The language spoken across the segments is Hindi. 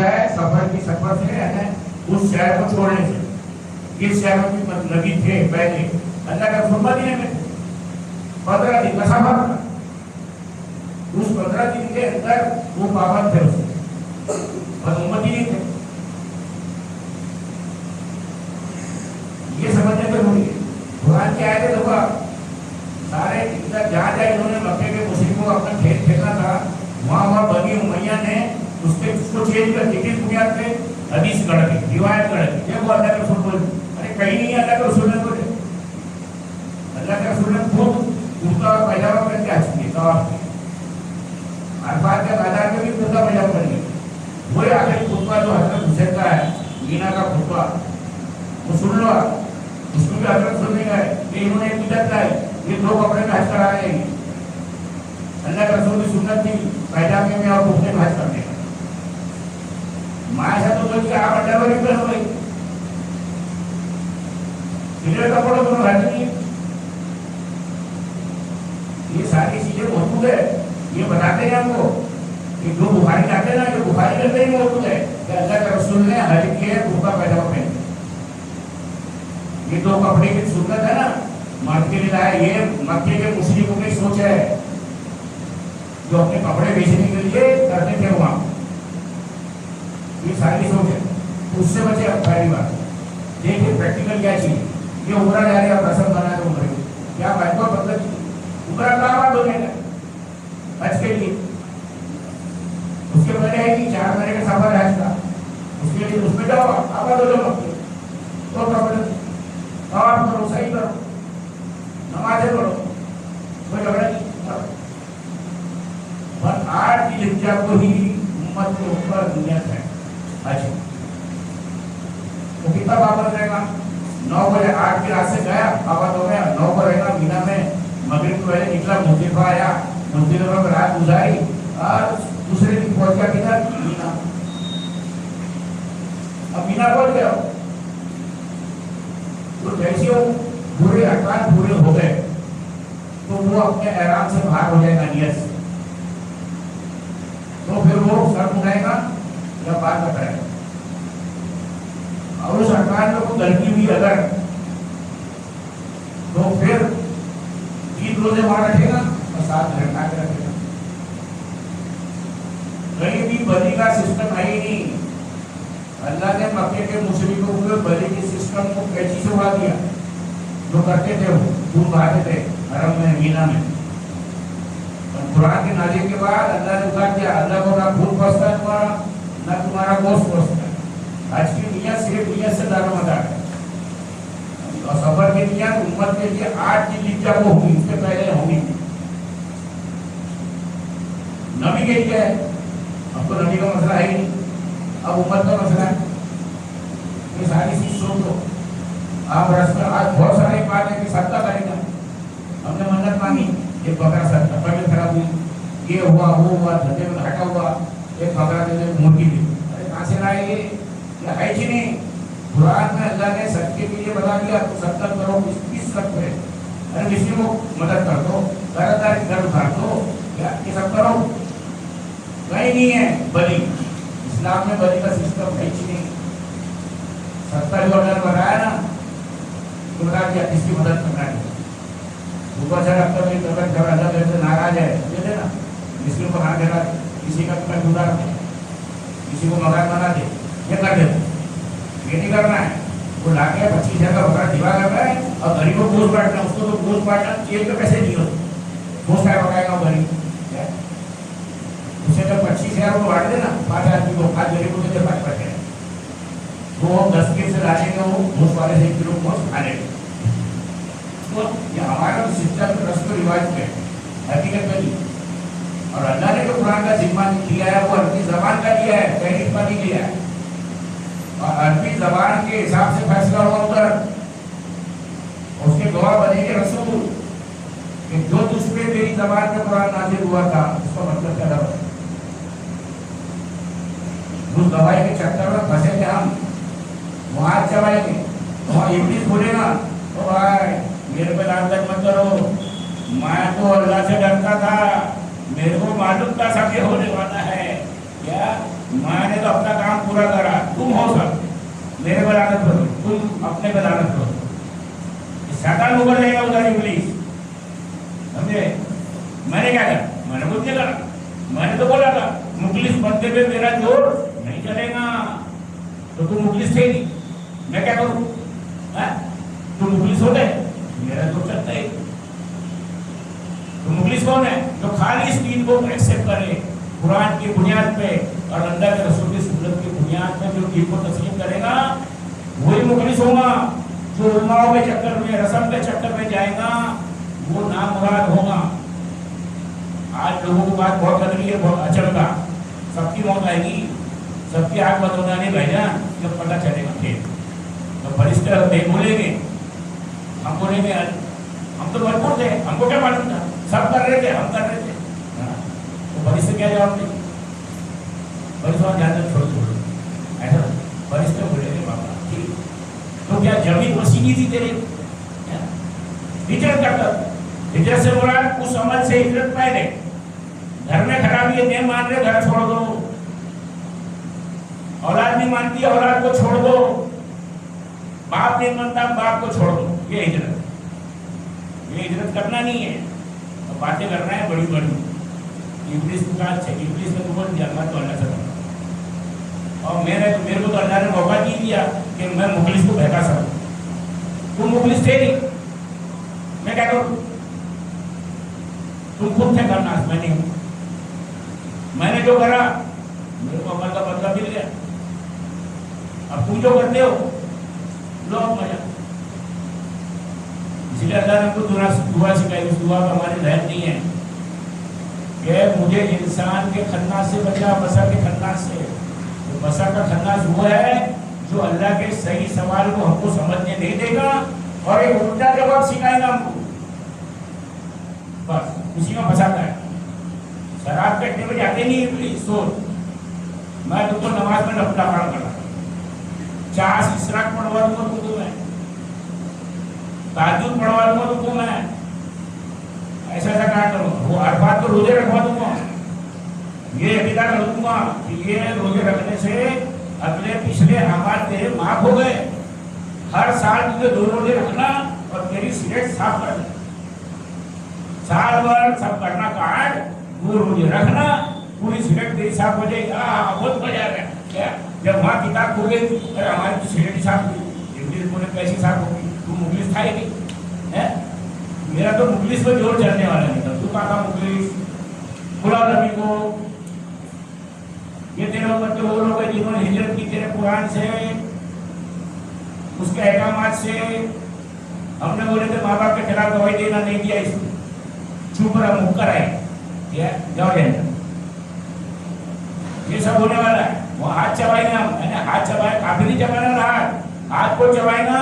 है सफर की सफर से है उस शहर को छोड़ने से। इस शहर में नबी थे पहले, अल्लाह का रसूल मदीने में 15 दिन का सफर था। उस 15 दिन के अंदर वो पाबंद थे उससे, और उम्मती नहीं थे। ये समझने जरूरी है। कुरान के आयत देखो, सारे इधर जहाँ जहाँ इन्होंने मक्के के मुस्लिमों को अपना खेत खेलना था, वहाँ बनी उमैया ने उसको चेंज कर किस बुनियाद पे? हदीस गढ़ दी, रिवायत गढ़ दी। ये वो अल्लाह के रसूल बोले, अरे कहीं नहीं अल्लाह के रसूल ने बोले। अल्लाह के रसूल ने खुद कुर्ता पैजामा पहन के आज किए, तवाफ किए। अरफात के बाजार में भी कुर्ता पैजामा पहन के वही आखिरी खुतबा जो हजरत हुसैन का है, मीना का खुतबा, वो सुन लो। उसमें भी हजरत सुनने गए कि इन्होंने एक बिदअत लाई, ये दो कपड़े में हज करा रहे हैं। अल्लाह के रसूल की सुन्नत थी पैजामे में और कुर्ते में हज करने का। माया तो बोलती आप अंडरवेयर भी पहनो भाई, सिले कपड़ों को हज नहीं। ये सारी चीजें मौजूद है, ये बताते हैं हमको कि जो बुखारी जाते हैं ना, ये बुखारी के अंदर ही मौजूद है कि अल्लाह के रसूल ने हज किया कुर्ता पैजामा पहन। ये दो कपड़े की सुन्नत है ना, मर्द के लिए लाया। ये मक्के के मुस्लिमों की सोच है जो अपने कपड़े बेचने के लिए करते थे वहां। ये सारी सोच है, उससे बचे। अब पहली बात देखिए प्रैक्टिकल क्या चीज, ये उमरा जा रहे हैं, रसम बना रहे उमरे क्या भाई को मतलब उमरा कहाँ बात होने का हज के लिए। उसके पहले है कि 4 महीने का सफर है हज का, उसके लिए उसमें जाओ आबाद हो जाओ मक्के, तो प्रॉब्लम आप करो, सही करो, नमाजें पढ़ो, कोई झगड़ा नहीं। पर 8 जिल्हिज्जा को ही उम्मत के ऊपर नियत है हज। तो कितना पाबंद रहेगा? 9 बजे 8 की रात से गया, पाबंद हो गया। 9 को रहेगा मीना में, मगरिब को पहले निकला, मुजदलिफा आया, मुजदलिफा में रात गुजारी और दूसरे दिन पहुंच गया किधर? मीना। अब मीना पहुंच गया तो जैसे वो पूरे अरकान पूरे हो गए तो वो अपने एहराम से बाहर हो जाएगा नियत से। तो फिर वो सर उठाएगा या बाल कटाएगा। और उस अरकान में को गलती हुई अगर, तो फिर 3 रोजे वहां रखेगा और 7 घंटा के रखेगा। कहीं भी बलि का सिस्टम है ही नहीं। अल्लाह ने मक्के के मुशरिकों को बलि के सिस्टम को कैची से उड़ा दिया। जो करते थे वो खून बहाते थे हरम में, मीना में। और कुरान के नाज़िल के बाद अल्लाह ने उतार दिया, अल्लाह को ना खून पहुंचता है तुम्हारा, ना तुम्हारा गोश्त पहुंचता है। आज की नियत सिर्फ नियत से दारोमदार है। और सफर की नियत उम्मत के लिए 8 जिल्हिज्जा को होगी, उससे पहले होगी नबी के लिए। अब तो नबी का मसला है ही नहीं, अब उम्मत का मसला है। ये सारी चीज सोच लो आप। रस्म आज बहुत सारे बात है कि 7 करेगा, हमने मन्नत मांगी, एक बकरा सत्ता तबियत खराब हुई, ये हुआ वो हुआ, धंधे में घाटा हुआ, एक बकरा दे दे, मुर्गी दे। अरे कहाँ से लाए ये है कि नहीं? कुरान में अल्लाह ने सदके के लिए बता दिया, तो 70 करो, 20 करो। अरे किसी को मदद कर दो, लगातार घर उठार दो, ये सब करो। कहीं नहीं है बलि, इस्लाम में बलि का सिस्टम है ही नहीं। 70 जो अल्लाह ने बताया ना, तो बता दिया किसकी मदद करना है। ऊपर से रखते हुए तबियत जब अल्लाह मेरे से नाराज है, ये देना किसी को हाथ देना, किसी का पेट उतार दे, किसी को मकान बना दे, ये कर दे। ये नहीं करना है। वो लाके 25,000 का बकरा दिवा करना है और गरीबों को गोश्त बांटना। उसको तो गोश्त बांटना जेल के पैसे नहीं होते, गोश्त क्या पकाएगा वो गरीब? उसे जब 25,000 को बांट देना 5 आदमी को, 5 गरीबों के 5 पैसे, वो 10 किलो से डालेंगे, वो गोश्त वाले से 1 किलो गोश्त खा लेंगे। तो ये हमारा सिस्टम रस्म रिवाज पे हकीकत में नहीं। और अल्लाह ने जो कुरान का जिम्मा लिया है वो अरबी जबान का लिया है, तहरीफ का नहीं लिया है। और अरबी जबान के हिसाब से फैसला हुआ उधर, उसके गवाह बनेंगे रसूल कि जो तुझ पे तेरी जबान में कुरान नाजिल हुआ था उसका मतलब क्या था। उस गवाही के चक्कर में फंसे थे हम, वहां चलाएंगे, वहां इब्लीस बोलेगा तो भाई मेरे पे नामजद मत करो, मैं तो अल्लाह से डरता था, मेरे को मालूम था सब ये होने वाला है। क्या मैंने तो अपना काम पूरा करा, तुम हो सब मेरे पर आदत करो, तुम अपने पर आदत करो। शैतान ऊपर जाएगा उधर इंग्लिश, समझे? मैंने क्या करा? मैंने कुछ नहीं करा। मैंने तो बोला था मुखलिस बनते पे मेरा जोर नहीं चलेगा, तो तुम मुखलिस थे नहीं, मैं क्या करूं? तुम मुखलिस हो गए, मेरा जोर चलता है। तो मुखलिस कौन है? जो खाली इस दीन को एक्सेप्ट करे, कुरान की बुनियाद पे और अल्लाह के रसूल की सुन्नत की बुनियाद पे जो दीन को तस्लीम करेगा वही मुखलिस होगा। जो उलमाओं के चक्कर में, रस्म के चक्कर में जाएगा वो नामुराद होगा। आज लोगों को बात बहुत लग रही है, बहुत अचंभा, सबकी मौत आएगी, सबकी आग बंद होना नहीं भैया, जब पता चलेगा फिर तो फरिश्ते नहीं बोलेंगे, हम बोलेंगे हम तो भरपूर थे, हमको क्या मालूम था, सब कर रहे थे, हम कर रहे थे। तो फरिश्ते क्या जवाब देंगे? फरिश्ते ज्यादा छोड़ छोड़ो, ऐसा फरिश्ते बोलेंगे बाबा ठीक। तो क्या जमीन वसीली थी तेरे? हिजरत करता, हिजरत से बोला उस अमल से हिजरत पहले घर में खराबी है, नहीं मान रहे, घर छोड़ दो। औलाद नहीं मानती, औलाद को छोड़ दो। बाप नहीं मानता, बाप को छोड़ दो। ये हिजरत, ये हिजरत करना नहीं है। तो बातें करना है बड़ी बड़ी, इंग्लिश का इंग्लिश में तुम जन्मा तो अल्लाह से, और मेरे को तो अल्लाह ने मौका नहीं दिया कि मैं मुखलिस को बहका सकूं। तुम मुखलिस थे नहीं, मैं क्या करूं? तुम खुद थे करना, मैं नहीं हूं। मैंने जो करा मेरे को अमल का बदला मिल गया। अब तुम जो करते हो लो मजा। इसलिए अल्लाह ने हमको दुआ सिखाई, उस दुआ का हमारे जहन नहीं है कि मुझे इंसान के खन्नास से बचा, बसा के खन्नास से। तो बसा का खन्नास वो है जो अल्लाह के सही सवाल को हमको समझने नहीं देगा और एक उल्टा जवाब सिखाएगा हमको, बस उसी में फंसाता है। शराब कटने में जाते नहीं सोच, मैं तुमको नमाज में नफला खड़ा कर रहा, 4 इशराक पढ़वा दूंगा तुमको, मैं ताजुद पढ़वा दूंगा तुमको, मैं ऐसा ऐसा क्या करूँगा, वो अरफात को रोजे रखवा दूंगा, ये अकीदा कर दूंगा कि ये रोजे रखने से अगले पिछले अमाल तेरे माफ हो गए। हर साल तुझे 2 रोजे रखना और तेरी सिगरेट साफ कर देना, साल भर सब करना काट, 2 रोजे रखना, पूरी सिगरेट तेरी साफ हो जाएगी। बहुत मजा आ गया क्या? जब वहाँ किताब खोले अरे हमारी तो सिगरेट साफ हुई, इंग्लिश बोले कैसी साफ होगी, तू मुखलिस था ही नहीं है। मेरा तो मुखलिस पर जोर चलने वाला नहीं था, तू कहा था मुखलिस बुलाओ नबी को। ये तेरे ऊपर तो वो लोग हैं जिन्होंने हिजरत की तेरे कुरान से, उसके अहकामात से। हमने बोले थे माँ बाप के खिलाफ गवाही देना नहीं दिया, इसको चुप रहा, मुक्कर है, जाओ लेना, ये सब होने वाला है। वो हाथ चबाएंगे हम, मैंने हाथ चबाया, काफी नहीं चबाना, हाथ को चबाएगा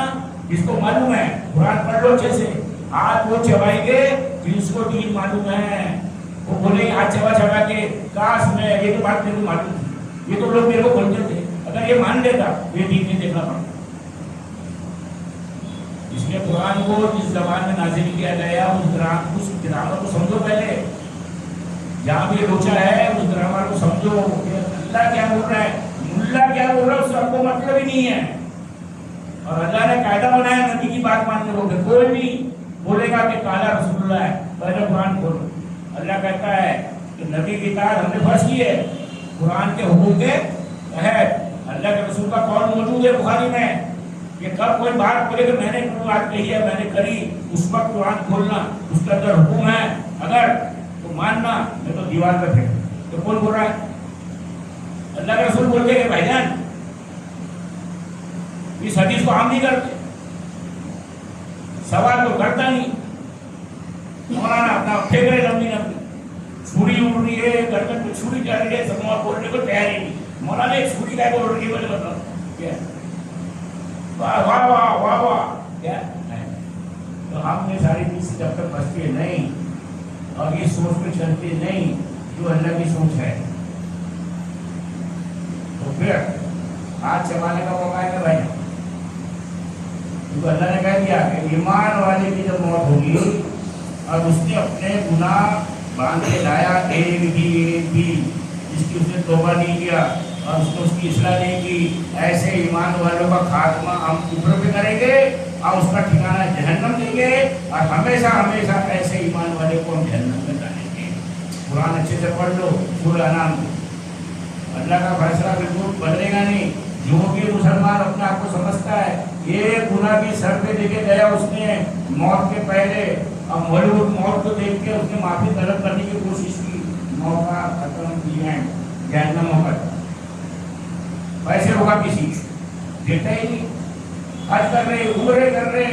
इसको मालूम है, कुरान पढ़ लो अच्छे से, हाथ वो चबाएंगे जिसको दीन मालूम है। वो बोलेंगे हाथ चबा चबा के, काश में ये तो बात मेरे को मालूम थी, ये तो लोग मेरे को बोलते थे, अगर ये मान लेता ये दीन नहीं देखना पड़ता। इसलिए कुरान को जिस जबान में नाजिल किया गया उस ग्रामर को समझो पहले, जहाँ भी लोचा है उस ग्रामर को समझो। अल्लाह क्या बोल रहा है, मुल्ला क्या बोल रहा है, उसका आपको मतलब ही नहीं है। और अल्लाह ने कायदा बनाया नबी की बात मानने को, कोई भी बोलेगा कि काला रसूलुल्लाह है, पहले कुरान खोलो। अल्लाह कहता है कि नबी की इताअत हमने फर्ज की है कुरान के हुकूम के तहत। अल्लाह के रसूल का कौल मौजूद है बुखारी में कि कब कोई बात बोले कि मैंने कोई बात कही है, मैंने करी, उस वक्त कुरान खोलना, उसके अंदर हुक्म है, अगर तो मानना, मैं तो दीवार पर फेंक। तो कौन बोल रहा है? अल्लाह के रसूल बोलते हैं भाईजान इस हदीस को हम नहीं करते, सवाल तो करता नहीं। मौलाना अपना फेंक रहे लंबी लंबी, छुरी उड़ रही है, गर्दन में छुरी चल रही है, समूह बोलने को तैयार ही नहीं। मौलाना एक छुरी का बोल रही है, बोले मतलब क्या? वाह वाह वाह वाह वाह, क्या है? तो हमने सारी चीज जब तक बचते नहीं और ये सोच में चलते नहीं जो अल्लाह की सोच है, तो फिर हाथ चबाने का मौका है भाई। तो अल्लाह ने कह दिया कि ईमान वाले की जब मौत होगी और उसने अपने गुनाह बांध के लाया एक भी जिसकी उसने तौबा नहीं किया और उसको उसकी इस्लाह नहीं की, ऐसे ईमान वालों का खात्मा हम ऊपर पे करेंगे और उसका ठिकाना जहन्नम देंगे और हमेशा हमेशा ऐसे ईमान वाले को हम जहन्नम में डालेंगे। कुरान अच्छे से पढ़ लो, सूरह अनाम को। अल्लाह का फैसला बिल्कुल बदलेगा नहीं। जो भी मुसलमान अपने आप को समझता है ये गुनाह भी सर पे लेके गया उसने मौत के पहले, अब हॉलीवुड मौत को देख के उसने माफी तलब करने की कोशिश की, मौका खत्म किया है, जहन्नम होगा। पैसे होगा किसी देता ही नहीं, हज कर रहे, उम्रे कर रहे,